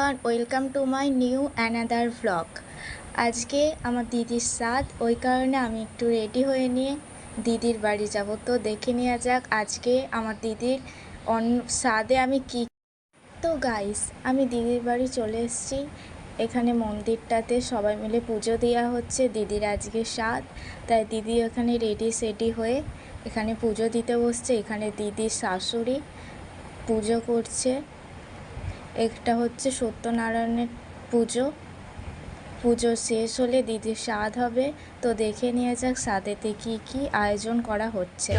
Everyone, welcome to my new another vlog. আজকে আমার দিদির সাথ, ওই কারণে আমি একটু রেডি হয়ে নিয়ে দিদির বাড়ি যাব। তো দেখে নেওয়া যাক আজকে আমার দিদির সাথে আমি কি। তো গাইস, আমি দিদির বাড়ি চলে এসেছি। এখানে মন্দিরটাতে সবাই মিলে পুজো দেওয়া হচ্ছে। দিদির আজকে সাথ, তাই দিদি এখানে রেডি সেডি হয়ে এখানে পুজো দিতে বসছে। এখানে দিদির শাশুড়ি পুজো করছে। একটা হচ্ছে সত্যনারায়ণের পুজো শেষ হলে দিদির সাধ হবে। তো দেখে নিয়ে যাক সাধেতে কি কি আয়োজন করা হচ্ছে।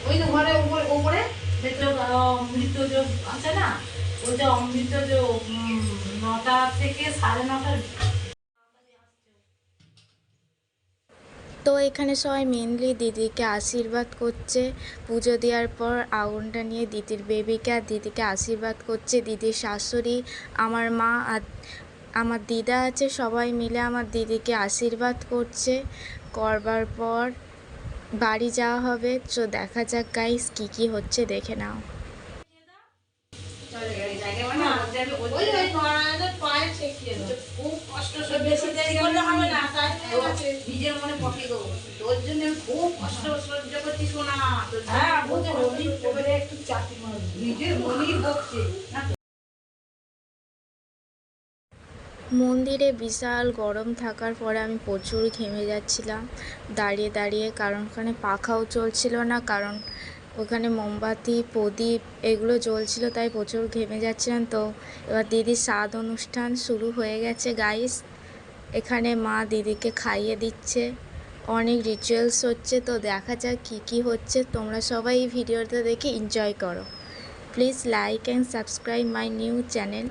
ওই যে ঘরে উপরে অমৃত আছে না, ওই যে অমৃত 9টা থেকে 9:30। তো এখানে সবাই মেনলি দিদিকে আশীর্বাদ করছে। পুজো দেওয়ার পর আগুনটা নিয়ে দিদির বেবিকে আর দিদিকে আশীর্বাদ করছে। দিদির শাশুড়ি, আমার মা আর আমার দিদা আছে, সবাই মিলে আমার দিদিকে আশীর্বাদ করছে। করবার পর বাড়ি যাওয়া হবে। তো দেখা যাক গাইস কি কি হচ্ছে, দেখে নাও। নিজের মনে পকে দেবো, তোর জন্য খুব কষ্ট সহ্য করছি শোনা। একটু চাকরি নিজের মনেই বকছে। মন্দিরে বিশাল গরম থাকার পরে আমি প্রচুর ঘেমে যাচ্ছিলাম দাঁড়িয়ে দাঁড়িয়ে, কারণ ওখানে পাখাও চলছিল না, কারণ ওখানে মোমবাতি প্রদীপ এগুলো জ্বলছিল, তাই প্রচুর ঘেমে যাচ্ছিলাম। তো এবার দিদির সাধ অনুষ্ঠান শুরু হয়ে গেছে গাইস। এখানে মা দিদিকে খাইয়ে দিচ্ছে, অনেক রিচুয়ালস হচ্ছে। তো দেখা যাক কী কী হচ্ছে। তোমরা সবাই এই ভিডিওটা দেখে এনজয় করো। Please like and subscribe my new channel.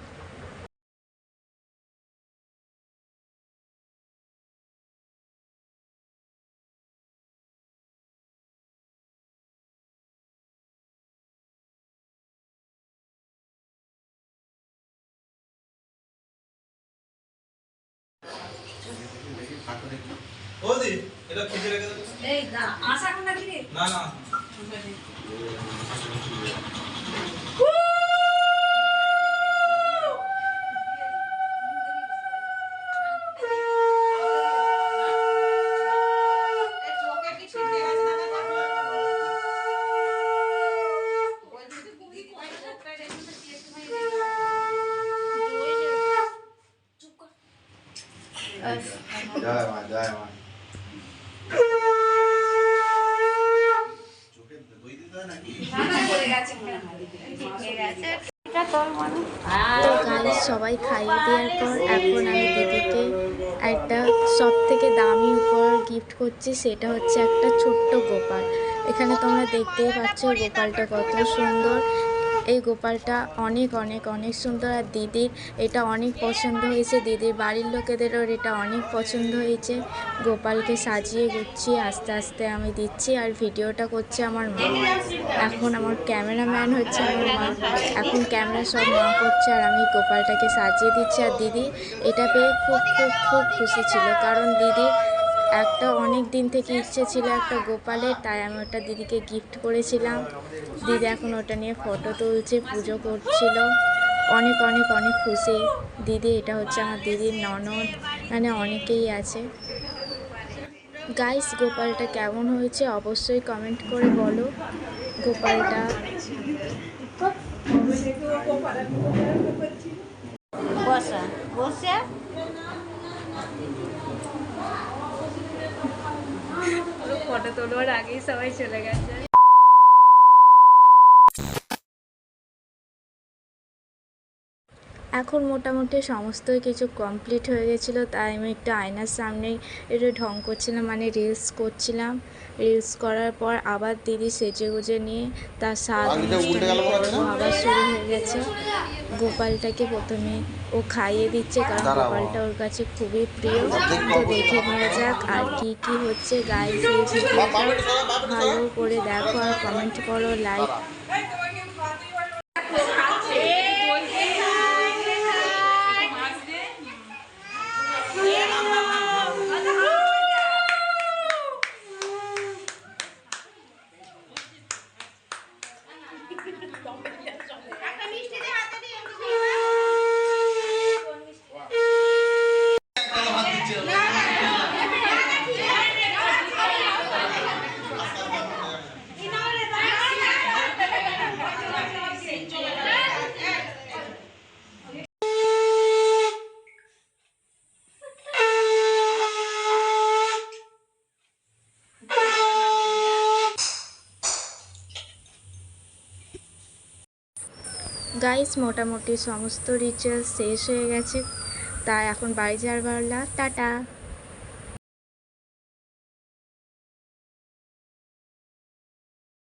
ওদি এটা খুঁজে রেখে দাও। এই না আশা কোন নাকি রে? না না জয় মা জয় মা। তো গাইস, সবাই খাইয়ে দেওয়ার পর এখন আমি দিদিকে একটা সব থেকে দামি উপহার গিফট করছি। সেটা হচ্ছে একটা ছোট্ট গোপাল। এখানে তোমরা দেখতেই পাচ্ছ গোপালটা কত সুন্দর। এই গোপালটা অনেক অনেক অনেক সুন্দর, আর দিদির এটা অনেক পছন্দ হয়েছে। দিদির বাড়ির লোকেদেরও এটা অনেক পছন্দ হয়েছে। গোপালকে সাজিয়ে গুছিয়ে আস্তে আস্তে আমি দিচ্ছি, আর ভিডিওটা করছে আমার মা। এখন আমার ক্যামেরাম্যান হচ্ছে আমার মা। এখন ক্যামেরা সব মা করছে, আর আমি গোপালটাকে সাজিয়ে দিচ্ছি। আর দিদি এটা পেয়ে খুব খুব খুব খুশি ছিল, কারণ দিদির একটা অনেক দিন থেকে ইচ্ছে ছিল একটা গোপালের, তাই আমি ওটা দিদিকে গিফট করেছিলাম। দিদি এখন ওটা নিয়ে ফটো তুলছে, পুজো করছিল। অনেক অনেক অনেক খুশি দিদি। এটা হচ্ছে আমার দিদির ননদ, মানে অনেকেই আছে। গাইস, গোপালটা কেমন হয়েছে অবশ্যই কমেন্ট করে বলো। গোপালটা বসা বসে ফটো তোলার আগেই সবাই চলে গেছে। এখন মোটামুটি সমস্ত কিছু কমপ্লিট হয়ে গেছিলো, তাই আমি একটা আয়নার সামনে একটু ঢং করছিলাম, মানে রিলস করছিলাম। রিলস করার পর আবার দিদি সেজে গুজে নিয়ে তার স্বাদ আবার শুরু হয়ে গেছে। গোপালটাকে প্রথমে ও খাইয়ে দিচ্ছে, কারণ গোপালটা ওর কাছে খুবই প্রিয়। তো দেখে নেওয়া যাক আর কি কি হচ্ছে গাইস। এই ভিডিওটা ভালো করে দেখো আর কমেন্ট করো, লাইক। গাইস মোটামুটি সমস্ত রিচুয়াল শেষ হয়ে গেছে, তাই এখন বাড়ি যাওয়ার পালা। টাটা।